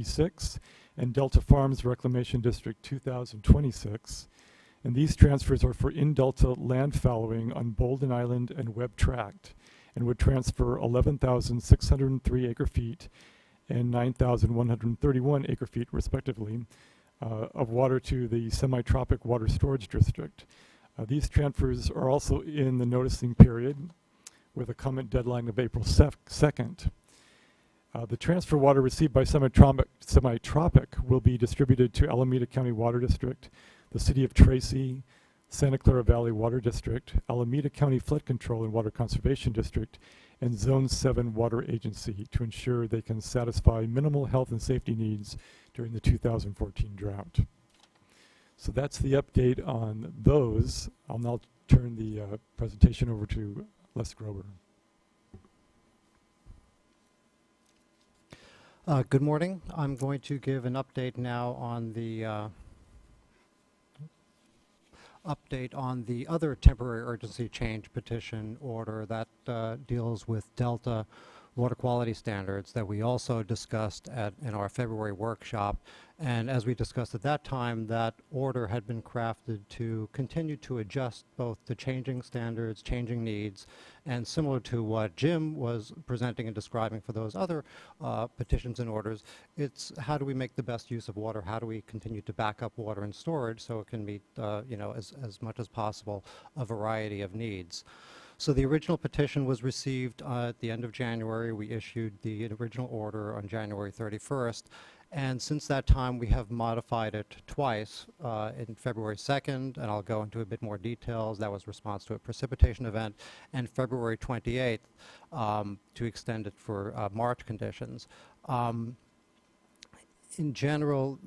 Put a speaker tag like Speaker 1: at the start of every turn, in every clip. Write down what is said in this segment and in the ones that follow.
Speaker 1: 2066 and Delta Farms Reclamation District 2026. And these transfers are for in-delta land fallowing on Bolden Island and Webb Tract and would transfer 11,603 acre-feet and 9,131 acre-feet, respectively, of water to the semi-tropic water storage district. These transfers are also in the noticing period with a comment deadline of April 2nd. The transfer water received by semi-tropic will be distributed to Alameda County Water District, the City of Tracy, Santa Clara Valley Water District, Alameda County Flood Control and Water Conservation District, and Zone 7 Water Agency to ensure they can satisfy minimal health and safety needs during the 2014 drought. So that's the update on those. I'll now turn the presentation over to Les Grober.
Speaker 2: Good morning. I'm going to give an update now on the other temporary urgency change petition order that deals with Delta water quality standards that we also discussed in our February workshop. And as we discussed at that time, that order had been crafted to continue to adjust both to changing standards, changing needs, and similar to what Jim was presenting and describing for those other petitions and orders, it's how do we make the best use of water? How do we continue to back up water and storage so it can meet, as much as possible, a variety of needs? So the original petition was received at the end of January. We issued the original order on January 31st. And since that time, we have modified it twice, in February 2nd, and I'll go into a bit more details. That was response to a precipitation event, and February 28th to extend it for March conditions. In general,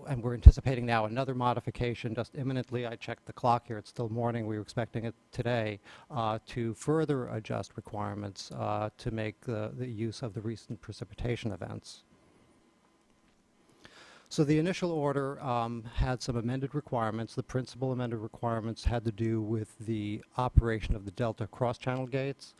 Speaker 2: and we're anticipating now another modification just imminently. I checked the clock here. It's still morning. We were expecting it today to further adjust requirements to make the use of the recent precipitation events. So the initial order had some amended requirements. The principal amended requirements had to do with the operation of the Delta cross-channel gates,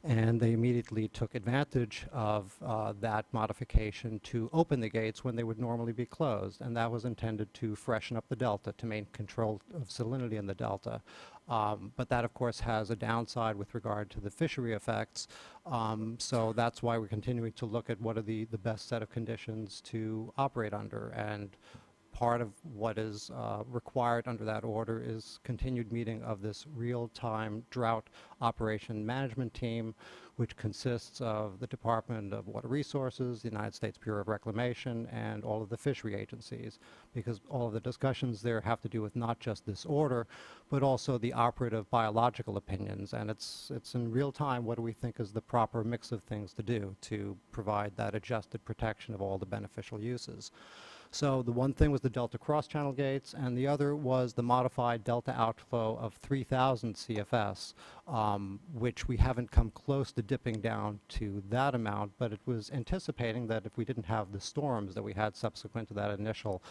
Speaker 2: and they immediately took advantage of that modification to open the gates when they would normally be closed, and that was intended to freshen up the Delta, to maintain control of salinity in the Delta. But that, of course, has a downside with regard to the fishery effects, so that's why we're continuing to look at what are the best set of conditions to operate under. And part of what is required under that order is continued meeting of this real-time drought operation management team, which consists of the Department of Water Resources, the United States Bureau of Reclamation, and all of the fishery agencies, because all of the discussions there have to do with not just this order, but also the operative biological opinions. And it's in real time, what do we think is the proper mix of things to do to provide that adjusted protection of all the beneficial uses. So the one thing was the Delta cross-channel gates, and the other was the modified Delta outflow of 3,000 CFS, which we haven't come close to dipping down to that amount, but it was anticipating that if we didn't have the storms that we had subsequent to that initial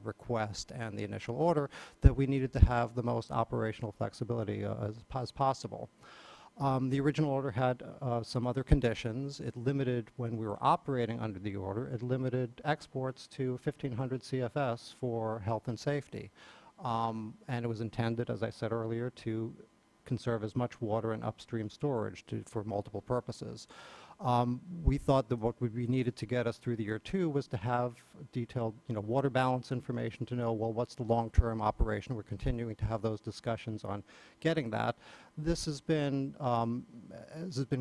Speaker 2: request and the initial order, that we needed to have the most operational flexibility as possible. The original order had some other conditions. It limited, when we were operating under the order, it limited exports to 1,500 CFS for health and safety. And it was intended, as I said earlier, to conserve as much water in upstream storage for multiple purposes. We thought that what would be needed to get us through the year 2 was to have detailed, water balance information to know, well, what's the long-term operation? We're continuing to have those discussions on getting that. This has been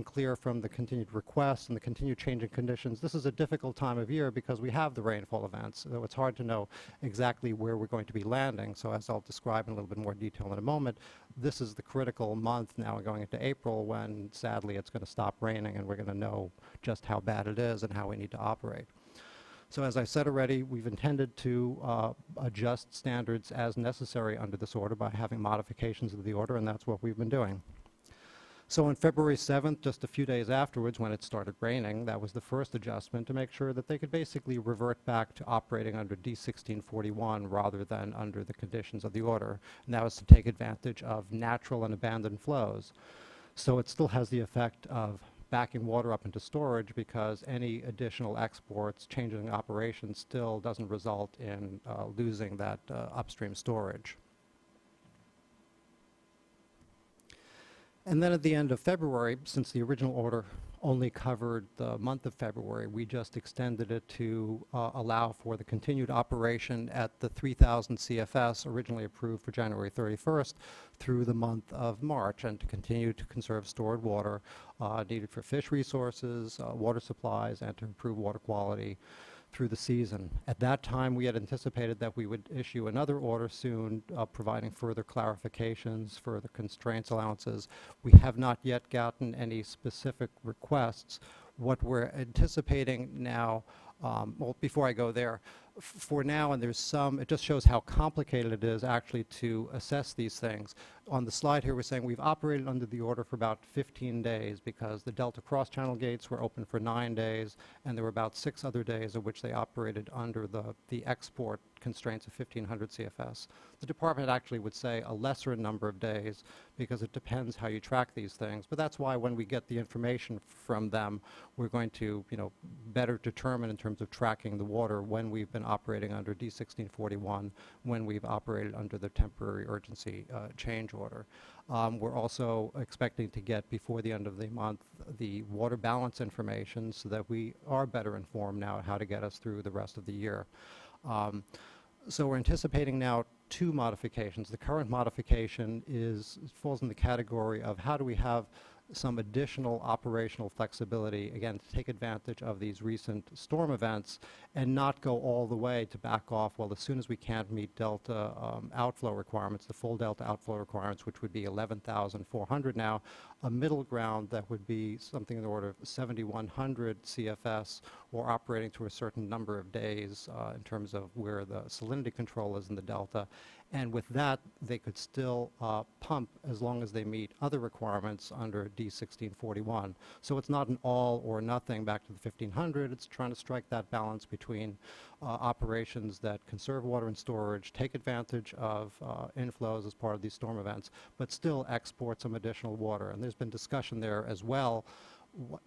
Speaker 2: clear from the continued requests and the continued changing conditions. This is a difficult time of year because we have the rainfall events, so it's hard to know exactly where we're going to be landing. So as I'll describe in a little bit more detail in a moment, this is the critical month now going into April when, sadly, it's going to stop raining and we're going to know just how bad it is and how we need to operate. So as I said already, we've intended to adjust standards as necessary under this order by having modifications of the order, and that's what we've been doing. So on February 7th, just a few days afterwards when it started raining, that was the first adjustment to make sure that they could basically revert back to operating under D1641 rather than under the conditions of the order. And that was to take advantage of natural and abandoned flows. So it still has the effect of backing water up into storage, because any additional exports, changing operations still doesn't result in losing that upstream storage. And then at the end of February, since the original order only covered the month of February, we just extended it to allow for the continued operation at the 3,000 CFS originally approved for January 31st through the month of March, and to continue to conserve stored water needed for fish resources, water supplies, and to improve water quality through the season. At that time, we had anticipated that we would issue another order soon, providing further clarifications, further constraints, allowances. We have not yet gotten any specific requests. What we're anticipating now, well, before I go there, for now, and there's some, it just shows how complicated it is actually to assess these things. On the slide here, we're saying we've operated under the order for about 15 days because the Delta cross-channel gates were open for 9 days, and there were about 6 other days of which they operated under the export constraints of 1,500 CFS. The department actually would say a lesser number of days because it depends how you track these things. But that's why when we get the information from them, we're going to, better determine in terms of tracking the water when we've been operating under D1641, when we've operated under the temporary urgency change order. We're also expecting to get, before the end of the month, the water balance information so that we are better informed now how to get us through the rest of the year. So we're anticipating now 2 modifications. The current modification falls in the category of how do we have some additional operational flexibility, again, to take advantage of these recent storm events and not go all the way to back off, well, as soon as we can't meet Delta outflow requirements, the full Delta outflow requirements, which would be 11,400 now, a middle ground that would be something in the order of 7,100 CFS, or operating to a certain number of days in terms of where the salinity control is in the Delta. And with that, they could still pump as long as they meet other requirements under D1641. So it's not an all or nothing back to the 1,500. It's trying to strike that balance between operations that conserve water and storage, take advantage of inflows as part of these storm events, but still export some additional water. And there's been discussion there as well.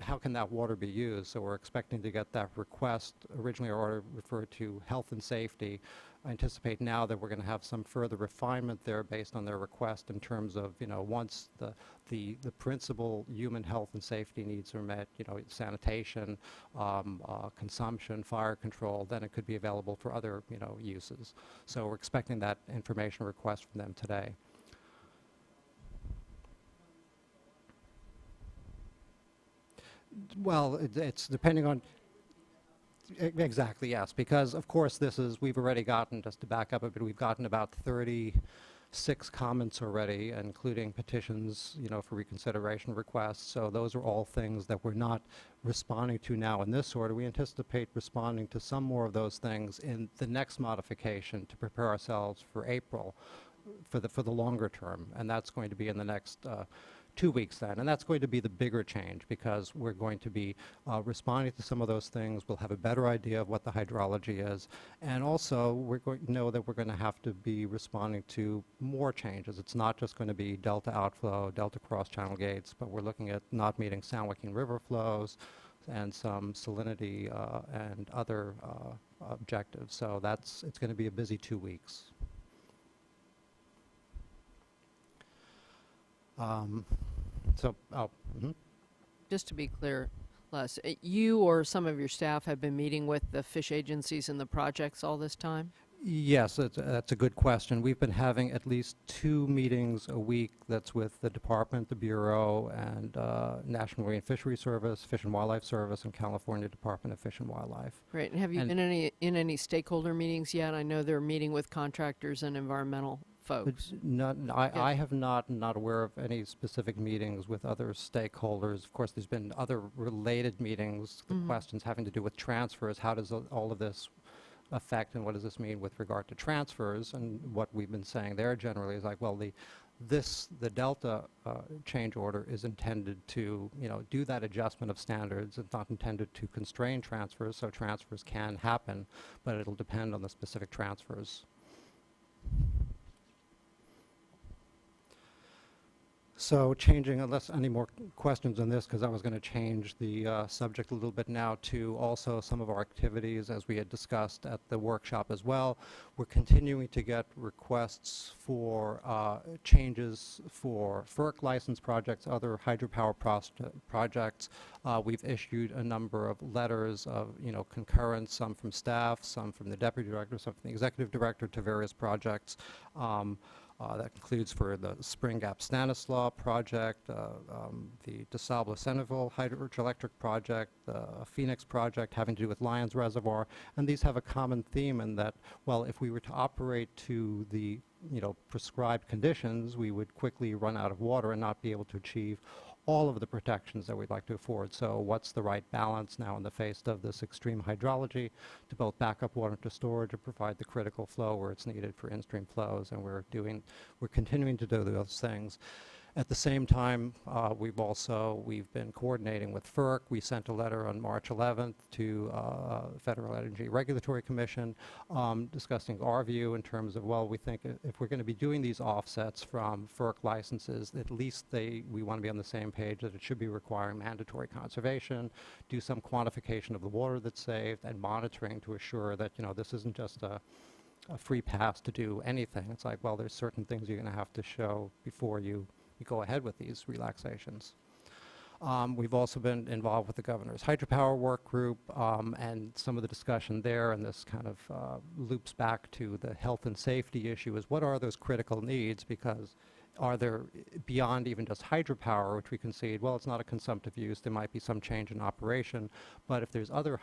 Speaker 2: How can that water be used? So we're expecting to get that request. Originally, our order referred to health and safety. I anticipate now that we're going to have some further refinement there based on their request in terms of, once the principal human health and safety needs are met, sanitation, consumption, fire control, then it could be available for other, uses. So we're expecting that information request from them today. Well, it's depending on, exactly, yes, because of course we've already gotten, just to back up a bit, we've gotten about 36 comments already, including petitions, for reconsideration requests. So those are all things that we're not responding to now in this order. We anticipate responding to some more of those things in the next modification to prepare ourselves for April, for the longer term, and that's going to be in the next 2 weeks then. And that's going to be the bigger change, because we're going to be responding to some of those things. We'll have a better idea of what the hydrology is. And also, we're going to know that we're going to have to be responding to more changes. It's not just going to be Delta outflow, Delta cross-channel gates, but we're looking at not meeting San Joaquin River flows and some salinity and other objectives. So it's going to be a busy 2 weeks.
Speaker 3: Just to be clear, Les, you or some of your staff have been meeting with the fish agencies and the projects all this time?
Speaker 2: Yes, that's a good question. We've been having at least 2 meetings a week. That's with the department, the Bureau, and National Marine Fisheries Service, Fish and Wildlife Service, and California Department of Fish and Wildlife.
Speaker 3: Great. And have you been in any stakeholder meetings yet? I know they're meeting with contractors and environmental folks.
Speaker 2: I have not aware of any specific meetings with other stakeholders. Of course, there's been other related meetings, the questions having to do with transfers. How does all of this affect, and what does this mean with regard to transfers? And what we've been saying there generally is like, well, the Delta change order is intended to, do that adjustment of standards. It's not intended to constrain transfers, so transfers can happen, but it'll depend on the specific transfers. So changing, unless any more questions on this, because I was going to change the subject a little bit now to also some of our activities as we had discussed at the workshop as well. We're continuing to get requests for changes for FERC license projects, other hydropower projects. We've issued a number of letters of, concurrence, some from staff, some from the deputy director, some from the executive director to various projects. That includes for the Spring Gap Stanislaus project, the DeSablo Centerville hydroelectric project, the Phoenix project having to do with Lyons Reservoir. And these have a common theme in that, well, if we were to operate to the prescribed conditions, we would quickly run out of water and not be able to achieve all of the protections that we'd like to afford. So what's the right balance now in the face of this extreme hydrology to both back up water to storage and provide the critical flow where it's needed for in-stream flows, and we're continuing to do those things. At the same time, we've been coordinating with FERC. We sent a letter on March 11th to Federal Energy Regulatory Commission discussing our view in terms of, well, we think if we're going to be doing these offsets from FERC licenses, at least we want to be on the same page that it should be requiring mandatory conservation, do some quantification of the water that's saved, and monitoring to assure that, this isn't just a free pass to do anything. It's like, well, there's certain things you're going to have to show before you go ahead with these relaxations. We've also been involved with the governor's hydropower work group and some of the discussion there, and this kind of loops back to the health and safety issue, is what are those critical needs, because are there, beyond even just hydropower, which we concede, well, it's not a consumptive use, there might be some change in operation, but if there's other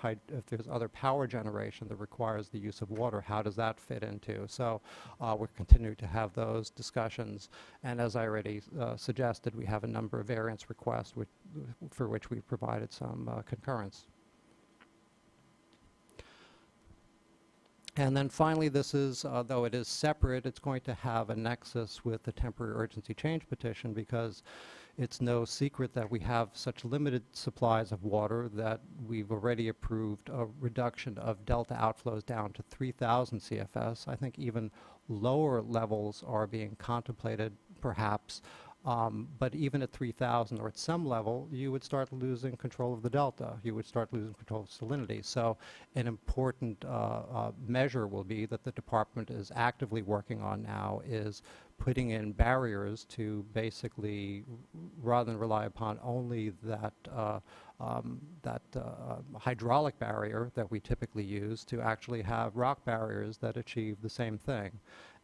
Speaker 2: power generation that requires the use of water, how does that fit into? So we're continuing to have those discussions, and as I already suggested, we have a number of variance requests for which we've provided some concurrence. And then finally, this is, though it is separate, it's going to have a nexus with the temporary urgency change petition, because it's no secret that we have such limited supplies of water that we've already approved a reduction of delta outflows down to 3,000 CFS. I think even lower levels are being contemplated, perhaps. But even at 3,000 or at some level, you would start losing control of the delta. You would start losing control of salinity. So an important measure will be that the department is actively working on now is putting in barriers to basically, rather than rely upon only that hydraulic barrier that we typically use, to actually have rock barriers that achieve the same thing.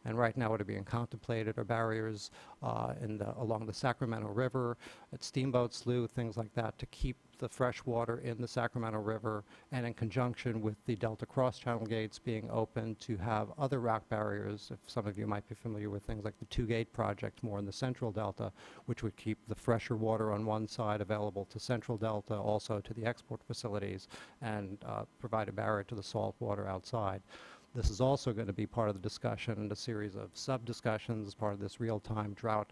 Speaker 2: And right now what are being contemplated are barriers along the Sacramento River, at Steamboat Slough, things like that, to keep the fresh water in the Sacramento River, and in conjunction with the Delta cross-channel gates being open to have other rock barriers. If some of you might be familiar with things like the two-gate project more in the central delta, which would keep the fresher water on one side available to central delta, also to the export facilities, and provide a barrier to the salt water outside. This is also going to be part of the discussion and a series of sub-discussions as part of this real-time drought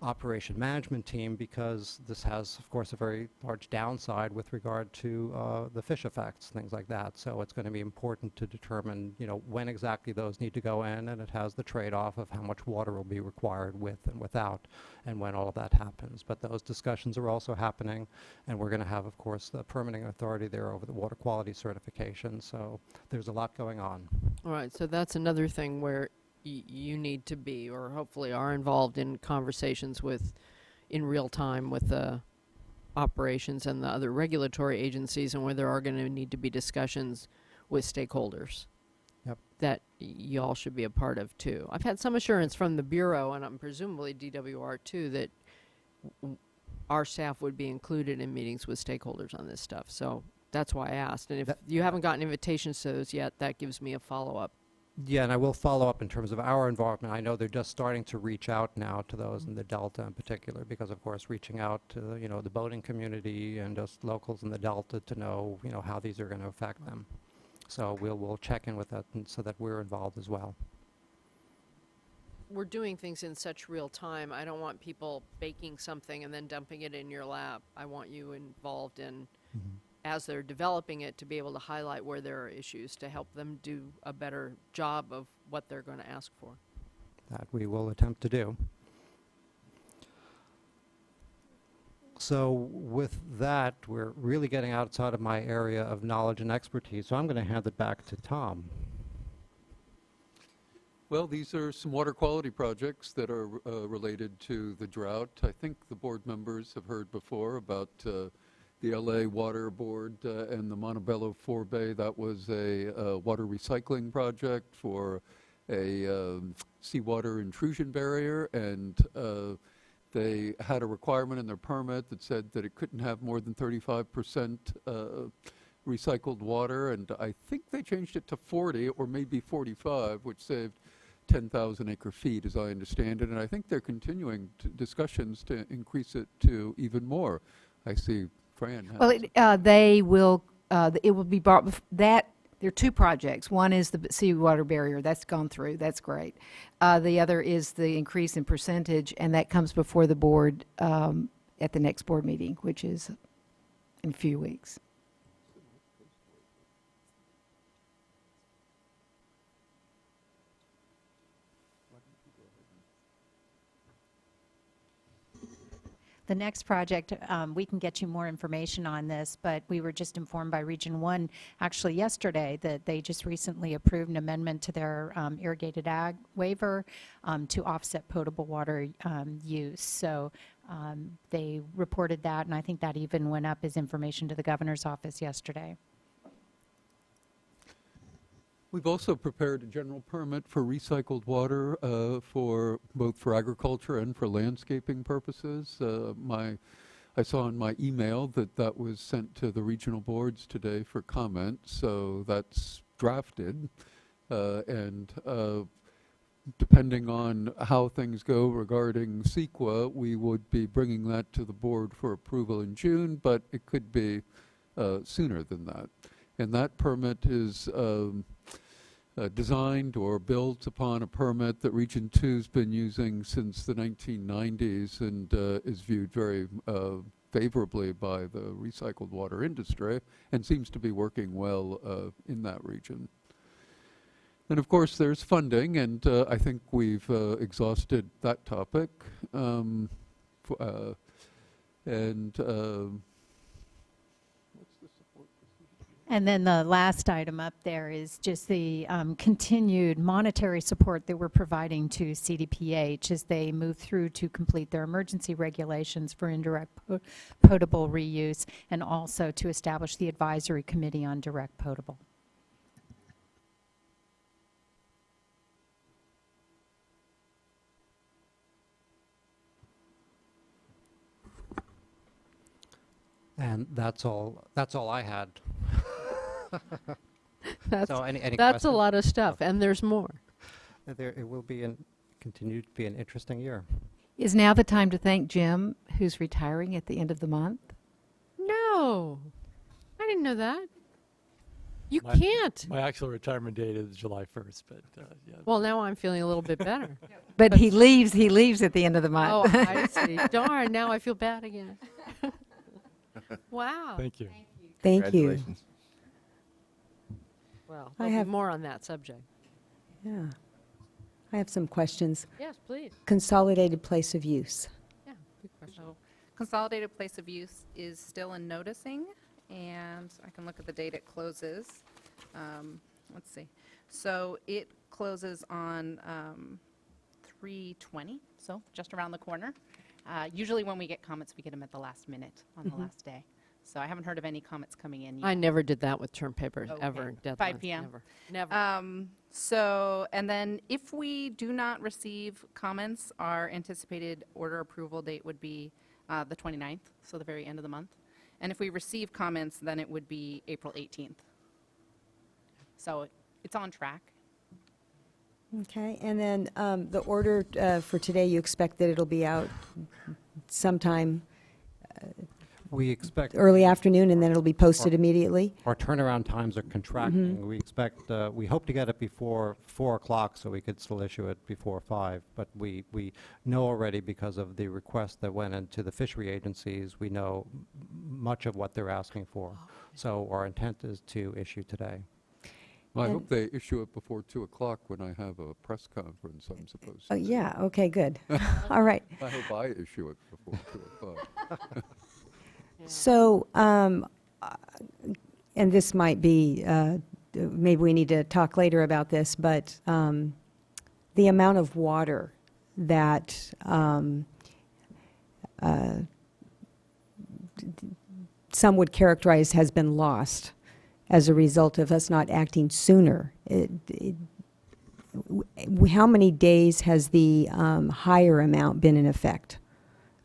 Speaker 2: operation management team, because this has, of course, a very large downside with regard to the fish effects, things like that. So it's going to be important to determine, when exactly those need to go in, and it has the trade-off of how much water will be required with and without, and when all of that happens. But those discussions are also happening, and we're going to have, of course, the permitting authority there over the water quality certification. So there's a lot going on.
Speaker 3: All right, so that's another thing where you need to be, or hopefully are involved in conversations in real time with the operations and the other regulatory agencies, and where there are going to need to be discussions with stakeholders.
Speaker 2: Yep.
Speaker 3: That y'all should be a part of too. I've had some assurance from the Bureau, and presumably DWR too, that our staff would be included in meetings with stakeholders on this stuff. So that's why I asked. And if you haven't gotten invitations to those yet, that gives me a follow-up.
Speaker 2: Yeah, and I will follow up in terms of our involvement. I know they're just starting to reach out now to those in the Delta in particular, because of course reaching out to the boating community and just locals in the Delta to know how these are going to affect them. So we'll check in with that, and so that we're involved as well.
Speaker 3: We're doing things in such real time. I don't want people baking something and then dumping it in your lap. I want you involved in, as they're developing it, to be able to highlight where there are issues to help them do a better job of what they're going to ask for.
Speaker 2: That we will attempt to do. So with that, we're really getting outside of my area of knowledge and expertise, so I'm going to hand it back to Tom.
Speaker 4: Well, these are some water quality projects that are related to the drought. I think the board members have heard before about the LA Water Board and the Montebello Forebay. That was a water recycling project for a seawater intrusion barrier, and they had a requirement in their permit that said that it couldn't have more than 35% recycled water, and I think they changed it to 40 or maybe 45, which saved 10,000 acre feet, as I understand it, and I think they're continuing discussions to increase it to even more. I see Fran has.
Speaker 5: Well, it will be brought, there are two projects. One is the seawater barrier, that's gone through, that's great. The other is the increase in percentage, and that comes before the board at the next board meeting, which is in a few weeks.
Speaker 6: The next project, we can get you more information on this, but we were just informed by Region 1 actually yesterday that they just recently approved an amendment to their irrigated ag waiver to offset potable water use. So they reported that, and I think that even went up as information to the governor's office yesterday.
Speaker 4: We've also prepared a general permit for recycled water for both for agriculture and for landscaping purposes. I saw in my email that that was sent to the regional boards today for comment, so that's drafted. And depending on how things go regarding CEQA, we would be bringing that to the board for approval in June, but it could be sooner than that. And that permit is designed or built upon a permit that Region 2's been using since the 1990s and is viewed very favorably by the recycled water industry and seems to be working well in that region. And of course there's funding, and I think we've exhausted that topic.
Speaker 6: And then the last item up there is just the continued monetary support that we're providing to CDPH as they move through to complete their emergency regulations for indirect potable reuse, and also to establish the advisory committee on direct potable.
Speaker 2: And that's all I had.
Speaker 3: That's,
Speaker 2: So any
Speaker 3: that's
Speaker 2: questions?
Speaker 3: a lot of stuff, and there's more.
Speaker 2: It will be continue to be an interesting year.
Speaker 5: Is now the time to thank Jim, who's retiring at the end of the month?
Speaker 3: No, I didn't know that. You
Speaker 1: My-
Speaker 3: can't.
Speaker 1: My actual retirement date is July 1st, but yeah.
Speaker 3: Well, now I'm feeling a little bit better.
Speaker 5: But he leaves at the end of the
Speaker 3: Oh,
Speaker 5: month.
Speaker 3: I see. Darn, now I feel bad again. Wow.
Speaker 1: Thank you.
Speaker 5: Thank you.
Speaker 7: Congratulations.
Speaker 3: Well,
Speaker 8: I
Speaker 3: there'll be
Speaker 8: have-
Speaker 3: more on that subject.
Speaker 8: Yeah. I have some questions.
Speaker 3: Yes, please.
Speaker 8: Consolidated place of use.
Speaker 3: Yeah, good question.
Speaker 9: So consolidated place of use is still in noticing, and I can look at the date it closes. Let's see. So it closes on 3/20, so just around the corner. Usually when we get comments, we get them at the last minute on the last day. So I haven't heard of any comments coming in yet.
Speaker 3: I never did that with term papers,
Speaker 9: Okay.
Speaker 3: ever.
Speaker 9: 5
Speaker 3: Deadlines,
Speaker 9: p.m.
Speaker 3: Never. Never.
Speaker 9: So, and then if we do not receive comments, our anticipated order approval date would be the 29th, so the very end of the month. And if we receive comments, then it would be April 18th. So it's on track.
Speaker 8: Okay, and then the order for today, you expect that it'll be out sometime
Speaker 2: We expect
Speaker 8: early afternoon, and then it'll be posted immediately?
Speaker 2: our turnaround times are contracting. We expect, we hope to get it before 4 o'clock so we could still issue it before 5. But we know already, because of the request that went into the fishery agencies, we know much of what they're asking for. So our intent is to issue today.
Speaker 4: I
Speaker 8: And-
Speaker 4: hope they issue it before 2 o'clock when I have a press conference I'm supposed to.
Speaker 8: Oh, yeah, okay, good. All right.
Speaker 4: I hope I issue it before 2 o'clock.
Speaker 8: So, and this might be, maybe we need to talk later about this, but the amount of water that some would characterize has been lost as a result of us not acting sooner. How many days has the higher amount been in effect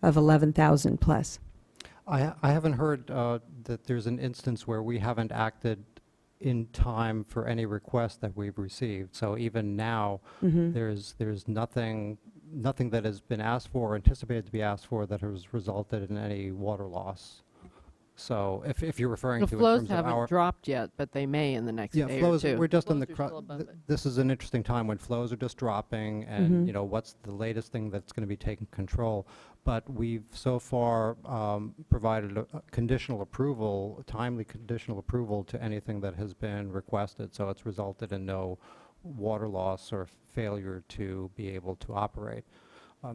Speaker 8: of 11,000 plus?
Speaker 2: I haven't heard that there's an instance where we haven't acted in time for any request that we've received. So even now, there's nothing that has been asked for or anticipated to be asked for that has resulted in any water loss. So if you're referring
Speaker 3: The
Speaker 2: to in
Speaker 3: flows
Speaker 2: terms of
Speaker 3: haven't
Speaker 2: our
Speaker 3: dropped yet, but they may in the next
Speaker 2: yeah,
Speaker 3: day
Speaker 2: flows,
Speaker 3: or two.
Speaker 2: we're just in the
Speaker 3: Flows are still above it.
Speaker 2: this is an interesting time when flows are just dropping and you know what's the latest thing that's going to be taking control. But we've so far provided a conditional approval, timely conditional approval to anything that has been requested. So it's resulted in no water loss or failure to be able to operate.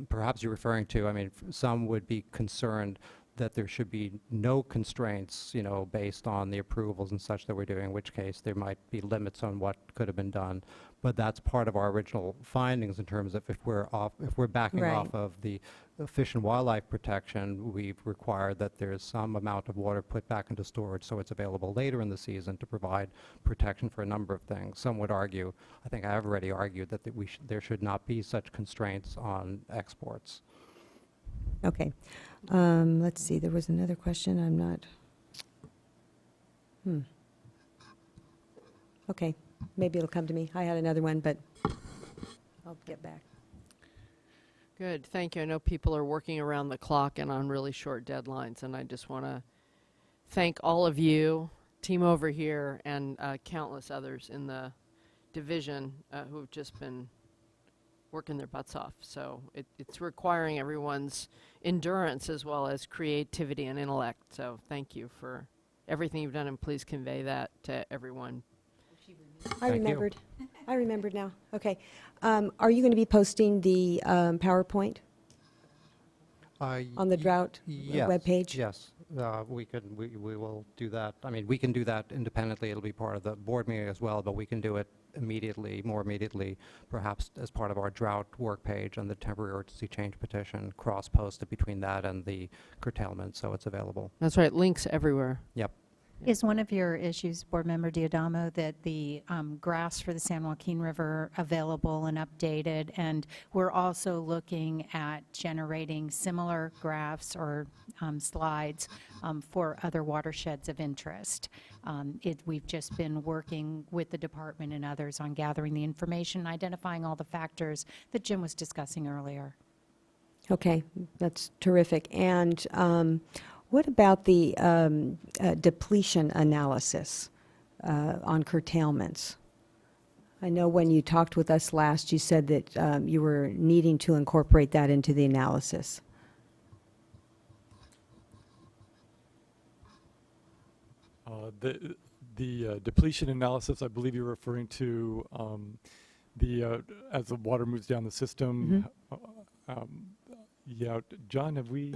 Speaker 2: Perhaps you're referring to, I mean, some would be concerned that there should be no constraints, you know, based on the approvals and such that we're doing, in which case there might be limits on what could have been done. But that's part of our original findings in terms of if we're backing
Speaker 8: Right.
Speaker 2: off of the fish and wildlife protection, we've required that there's some amount of water put back into storage so it's available later in the season to provide protection for a number of things. Some would argue, I think I've already argued, that there should not be such constraints on exports.
Speaker 8: Okay. Let's see, there was another question, I'm not. Okay, maybe it'll come to me. I had another one, but I'll get back.
Speaker 3: Good, thank you. I know people are working around the clock and on really short deadlines, and I just want to thank all of you, team over here, and countless others in the division who've just been working their butts off. So it's requiring everyone's endurance as well as creativity and intellect. So thank you for everything you've done, and please convey that to everyone.
Speaker 8: I
Speaker 2: Thank you.
Speaker 8: remembered. I remembered now. Okay. Are you going to be posting the PowerPoint on the drought
Speaker 2: Yes,
Speaker 8: webpage?
Speaker 2: yes. We will do that. I mean, we can do that independently. It'll be part of the board meeting as well, but we can do it more immediately, perhaps as part of our drought work page on the temporary urgency change petition, cross-posted between that and the curtailment, so it's available.
Speaker 3: That's right, links everywhere.
Speaker 2: Yep.
Speaker 6: Is one of your issues, Board Member Diadamo, that the graphs for the San Joaquin River available and updated? And we're also looking at generating similar graphs or slides for other watersheds of interest. We've just been working with the department and others on gathering the information, identifying all the factors that Jim was discussing earlier.
Speaker 8: Okay, that's terrific. And what about the depletion analysis on curtailments? I know when you talked with us last, you said that you were needing to incorporate that into the analysis.
Speaker 1: The depletion analysis, I believe you're referring to as the water moves down the system. Yeah, John, have we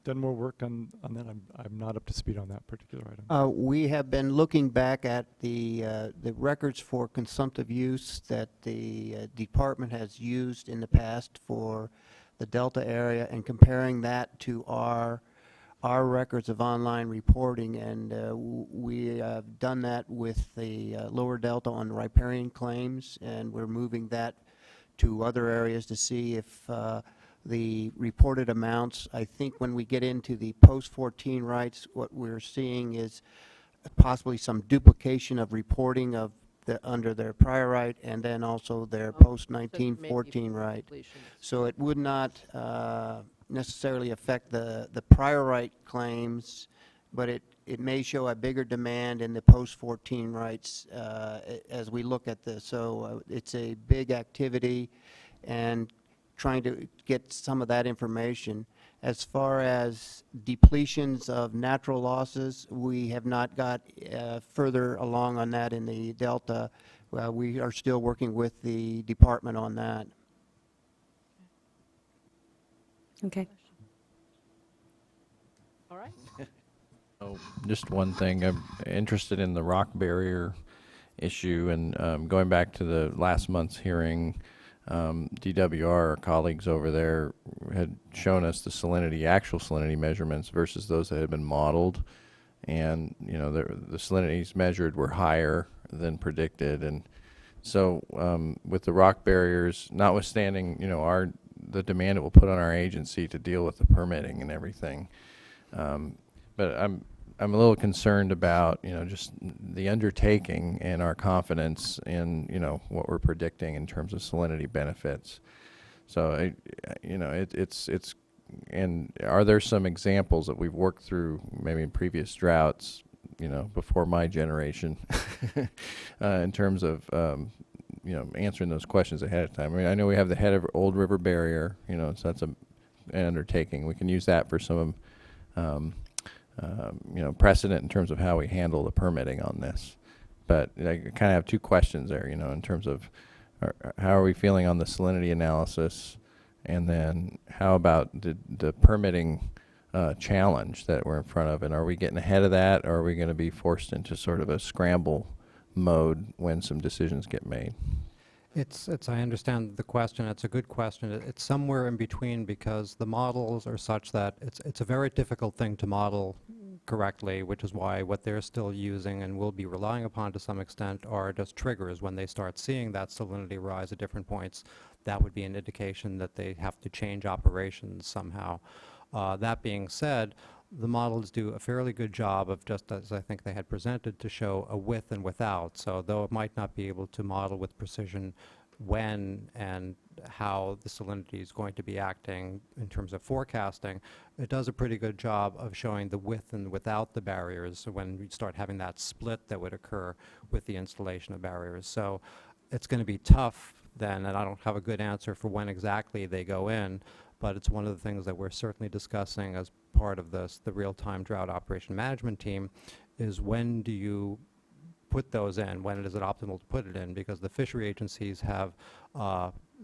Speaker 1: done more work on that? I'm not up to speed on that particular item.
Speaker 7: We have been looking back at the records for consumptive use that the department has used in the past for the Delta area and comparing that to our records of online reporting, and we have done that with the lower Delta on riparian claims, and we're moving that to other areas to see if the reported amounts. I think when we get into the post-14 rights, what we're seeing is possibly some duplication of reporting of under their prior right and then also their post-1914 right. So it would not necessarily affect the prior right claims, but it may show a bigger demand in the post-14 rights as we look at this. So it's a big activity and trying to get some of that information. As far as depletions of natural losses, we have not got further along on that in the Delta. We are still working with the department on that.
Speaker 8: Okay.
Speaker 3: All right.
Speaker 10: Oh, just one thing. I'm interested in the rock barrier issue, and going back to the last month's hearing, DWR, our colleagues over there, had shown us the salinity, actual salinity measurements versus those that had been modeled, and the salinities measured were higher than predicted, and so with the rock barriers, notwithstanding the demand it will put on our agency to deal with the permitting and everything. But I'm a little concerned about just the undertaking and our confidence in what we're predicting in terms of salinity benefits. So it's and are there some examples that we've worked through maybe in previous droughts before my generation in terms of answering those questions ahead of time? I mean, I know we have the head of Old River Barrier, so that's an undertaking. We can use that for some precedent in terms of how we handle the permitting on this. But I kind of have two questions there, in terms of how are we feeling on the salinity analysis, and then how about the permitting challenge that we're in front of, and are we getting ahead of that, or are we going to be forced into sort of a scramble mode when some decisions get made?
Speaker 2: I understand the question. It's a good question. It's somewhere in between, because the models are such that it's a very difficult thing to model correctly, which is why what they're still using and will be relying upon to some extent are just triggers. When they start seeing that salinity rise at different points, that would be an indication that they have to change operations somehow. That being said, the models do a fairly good job of, just as I think they had presented, to show a with and without. So though it might not be able to model with precision when and how the salinity is going to be acting in terms of forecasting, it does a pretty good job of showing the with and without the barriers when we start having that split that would occur with the installation of barriers. So it's going to be tough then, and I don't have a good answer for when exactly they go in, but it's one of the things that we're certainly discussing as part of this, the real-time drought operation management team, is when do you put those in? When is it optimal to put it in? Because the fishery agencies have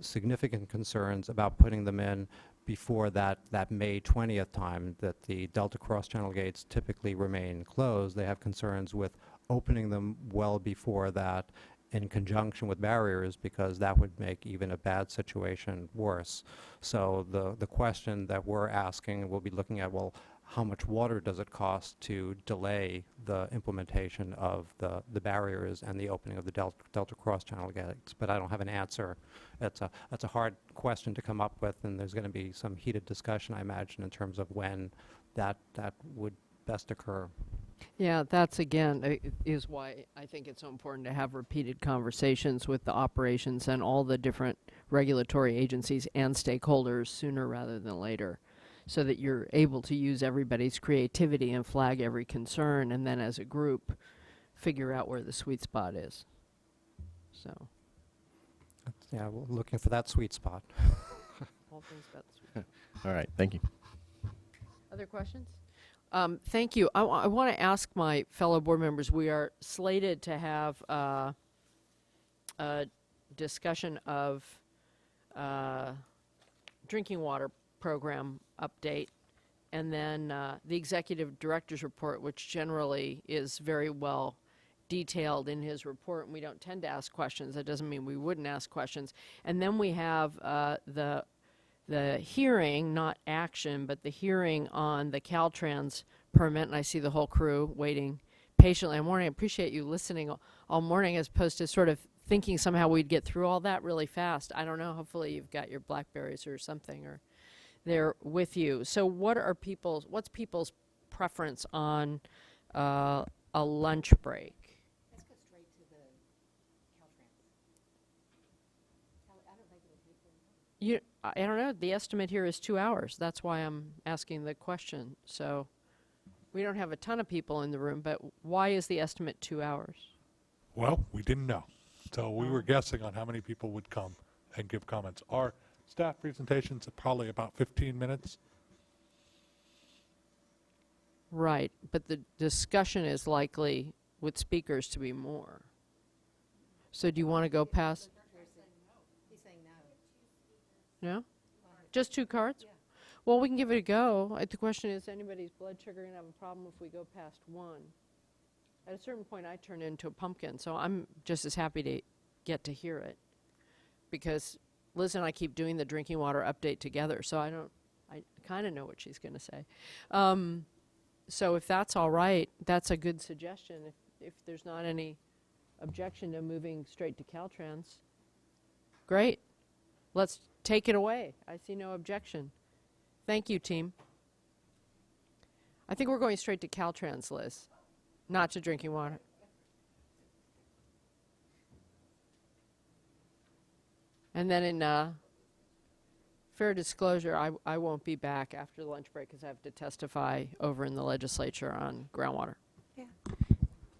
Speaker 2: significant concerns about putting them in before that May 20th time that the Delta cross-channel gates typically remain closed. They have concerns with opening them well before that in conjunction with barriers, because that would make even a bad situation worse. So the question that we're asking, and we'll be looking at, well, how much water does it cost to delay the implementation of the barriers and the opening of the Delta cross-channel gates? But I don't have an answer. That's a hard question to come up with, and there's going to be some heated discussion, I imagine, in terms of when that would best occur.
Speaker 3: Yeah, that's again is why I think it's so important to have repeated conversations with the operations and all the different regulatory agencies and stakeholders sooner rather than later, so that you're able to use everybody's creativity and flag every concern, and then as a group figure out where the sweet spot is. So
Speaker 2: Yeah, we're looking for that sweet spot.
Speaker 3: all things about the sweet.
Speaker 10: All right, thank you.
Speaker 3: Other questions? Thank you. I want to ask my fellow board members, we are slated to have a discussion of drinking water program update, and then the executive director's report, which generally is very well detailed in his report, and we don't tend to ask questions. That doesn't mean we wouldn't ask questions. And then we have the hearing, not action, but the hearing on the Caltrans permit, and I see the whole crew waiting patiently. I appreciate you listening all morning, as opposed to sort of thinking somehow we'd get through all that really fast. I don't know, hopefully you've got your Blackberries or something or they're with you. So what's people's preference on a lunch break?
Speaker 5: Let's go straight to the Caltrans. I don't think it'll take very long.
Speaker 3: I don't know. The estimate here is 2 hours. That's why I'm asking the question. So we don't have a ton of people in the room, but why is the estimate 2 hours?
Speaker 11: Well, we didn't know. So we were guessing on how many people would come and give comments. Our staff presentations are probably about 15 minutes.
Speaker 3: Right, but the discussion is likely with speakers to be more. So do you want to go past?
Speaker 5: He's saying no.
Speaker 3: No? Just 2 cards? Well, we can give it a go. The question is, anybody's blood sugar going to have a problem if we go past 1? At a certain point, I turn into a pumpkin, so I'm just as happy to get to hear it. Because Liz and I keep doing the drinking water update together, so I kind of know what she's going to say. So if that's all right, that's a good suggestion. If there's not any objection to moving straight to Caltrans, great. Let's take it away. I see no objection. Thank you, team. I think we're going straight to Caltrans, Liz, not to drinking water. And then in fair disclosure, I won't be back after the lunch break because I have to testify over in the legislature on groundwater.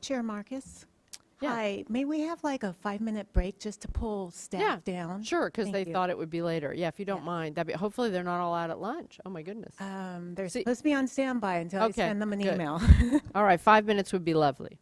Speaker 12: Chair Marcus?
Speaker 3: Yeah.
Speaker 12: Hi, may we have like a 5-minute break just to pull staff down?
Speaker 3: Sure, because
Speaker 12: Thank
Speaker 3: they
Speaker 12: you.
Speaker 3: thought it would be later. Yeah, if you don't mind. Hopefully they're not all out at lunch. Oh, my goodness.
Speaker 12: They're
Speaker 3: See-
Speaker 12: supposed to be on standby until I
Speaker 3: Okay,
Speaker 12: send them an
Speaker 3: good.
Speaker 12: email.
Speaker 3: All right, 5 minutes would be lovely.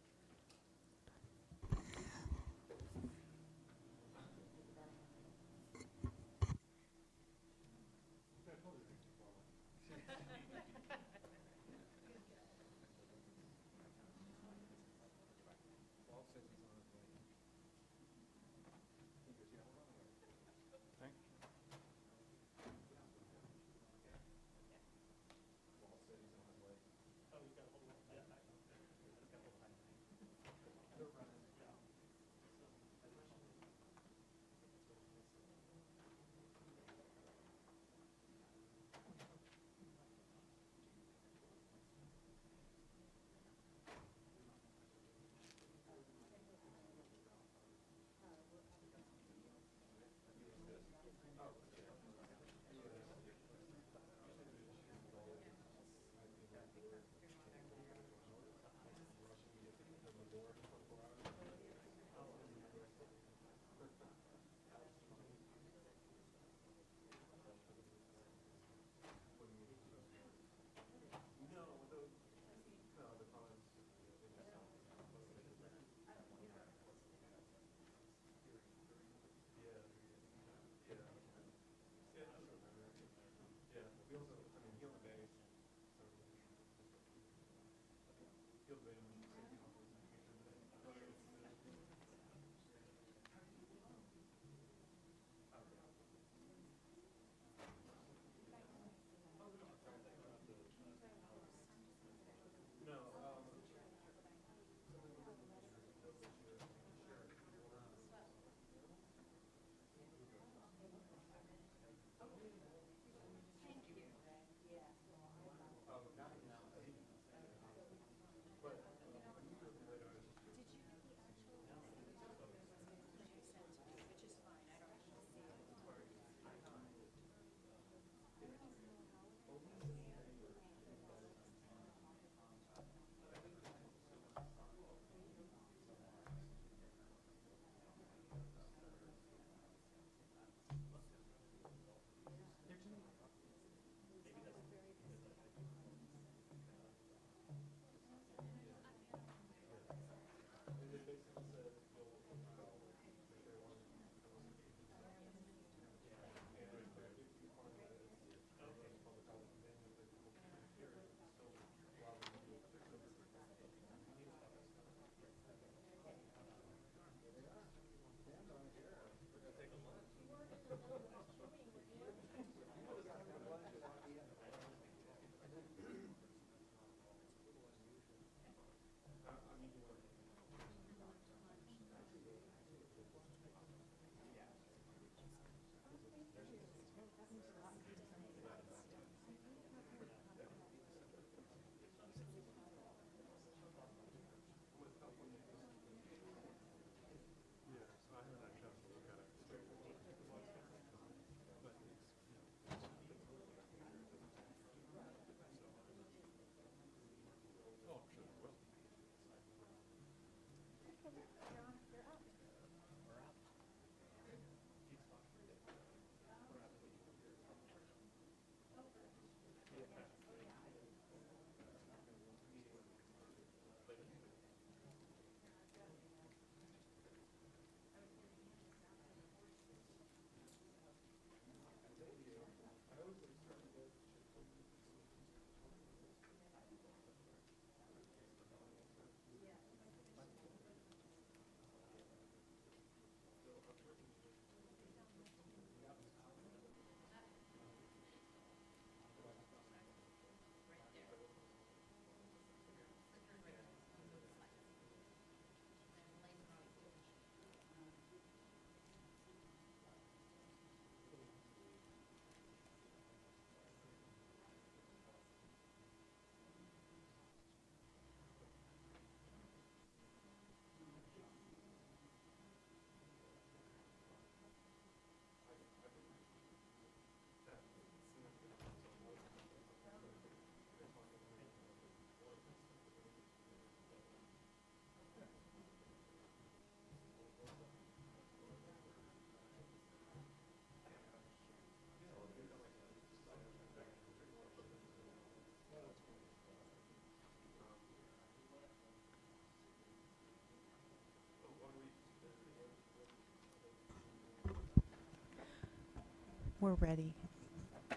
Speaker 12: We're ready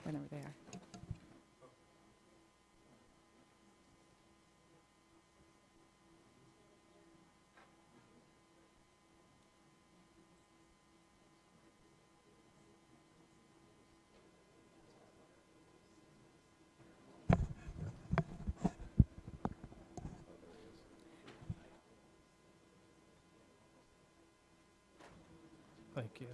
Speaker 12: whenever they are.
Speaker 13: Thank you.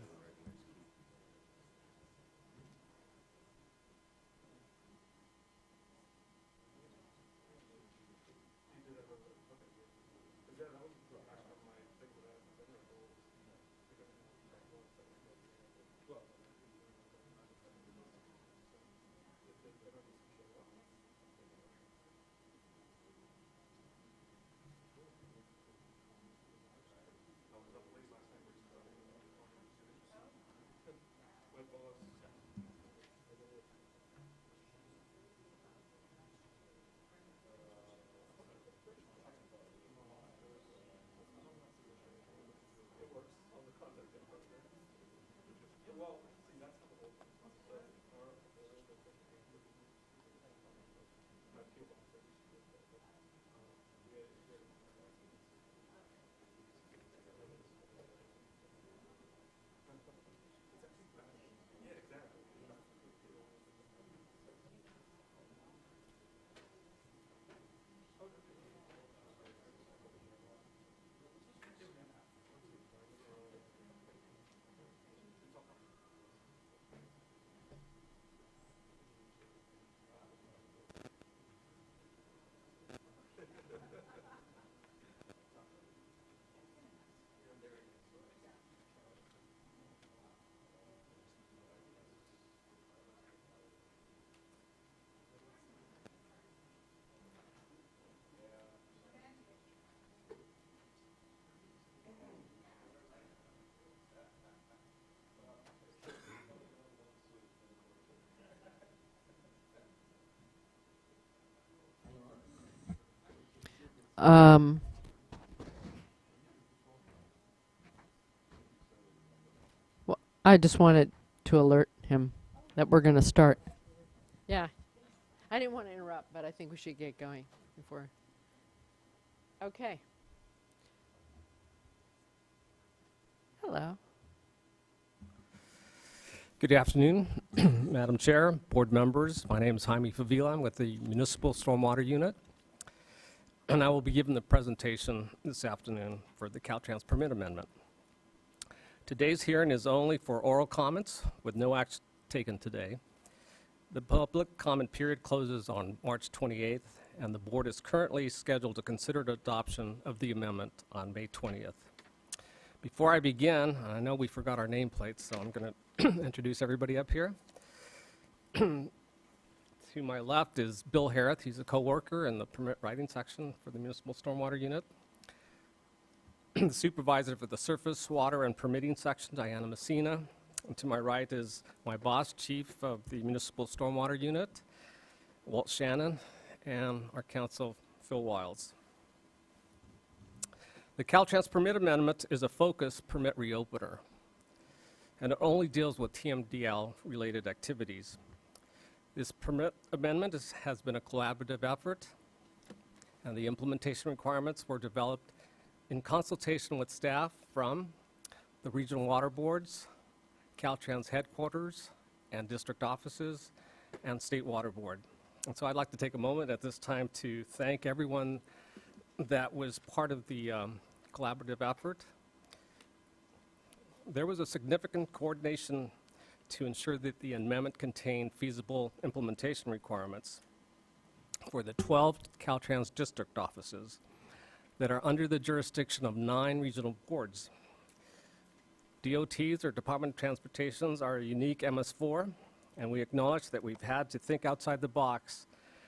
Speaker 3: Um, well, I just wanted to alert him that we're going to start. Yeah. I didn't want to interrupt, but I think we should get going before. Okay. Hello.
Speaker 13: Good afternoon, Madam Chair, board members. My name is Jaime Favila. I'm with the Municipal Stormwater Unit, and I will be giving the presentation this afternoon for the Caltrans permit amendment. Today's hearing is only for oral comments with no action taken today. The public comment period closes on March 28th, and the board is currently scheduled to consider the adoption of the amendment on May 20th. Before I begin, I know we forgot our nameplates, so I'm going to introduce everybody up here. To my left is Bill Harrith. He's a co-worker in the permit writing section for the Municipal Stormwater Unit. The supervisor for the surface, water, and permitting section, Diana Messina. And to my right is my boss, chief of the Municipal Stormwater Unit, Walt Shannon, and our counsel, Phil Wiles. The Caltrans permit amendment is a focus permit reopener, and it only deals with TMDL-related activities. This permit amendment has been a collaborative effort, and the implementation requirements were developed in consultation with staff from the regional water boards, Caltrans headquarters, and district offices, and state water board. And so I'd like to take a moment at this time to thank everyone that was part of the collaborative effort. There was a significant coordination to ensure that the amendment contained feasible implementation requirements for the 12 Caltrans district offices that are under the jurisdiction of 9 regional boards. DOTs, or Department of Transportations, are a unique MS4, and we acknowledge that we've had to think outside the box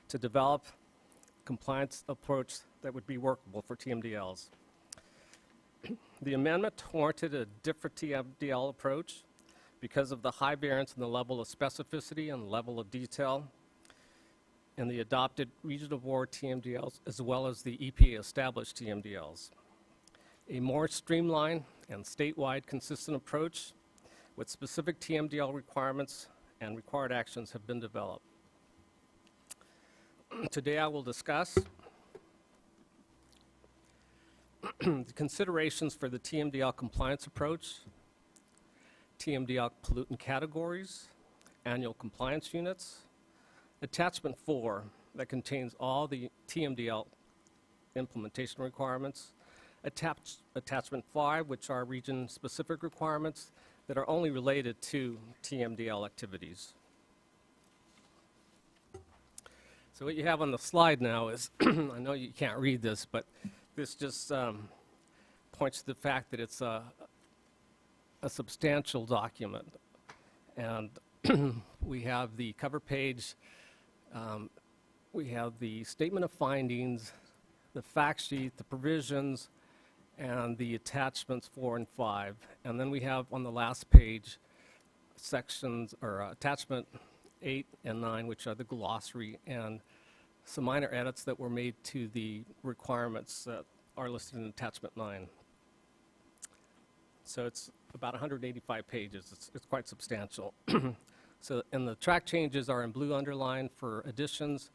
Speaker 13: to develop compliance approach that would be workable for TMDLs. The amendment warranted a different TMDL approach because of the high variance in the level of specificity and level of detail in the adopted regional board TMDLs as well as the EPA established TMDLs. A more streamlined and statewide consistent approach with specific TMDL requirements and required actions have been developed. Today I will discuss the considerations for the TMDL compliance approach, TMDL pollutant categories, annual compliance units, Attachment 4 that contains all the TMDL implementation requirements, Attachment 5, which are region-specific requirements that are only related to TMDL activities. So what you have on the slide now is, I know you can't read this, but this just points to the fact that it's a substantial document. And we have the cover page, we have the statement of findings, the fact sheet, the provisions, and the attachments 4 and 5. And then we have on the last page sections, or attachment 8 and 9, which are the glossary, and some minor edits that were made to the requirements that are listed in attachment 9. So it's about 185 pages. It's quite substantial. So, and the track changes are in blue underline for additions,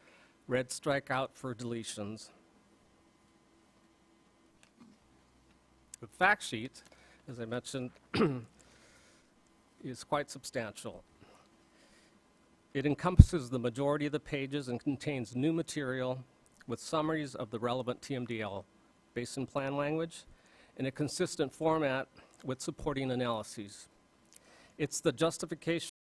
Speaker 13: red strikeout for deletions. The fact sheet, as I mentioned, is quite substantial. It encompasses the majority of the pages and contains new material with summaries of the relevant TMDL basin plan language in a consistent format with supporting analyses. It's the justification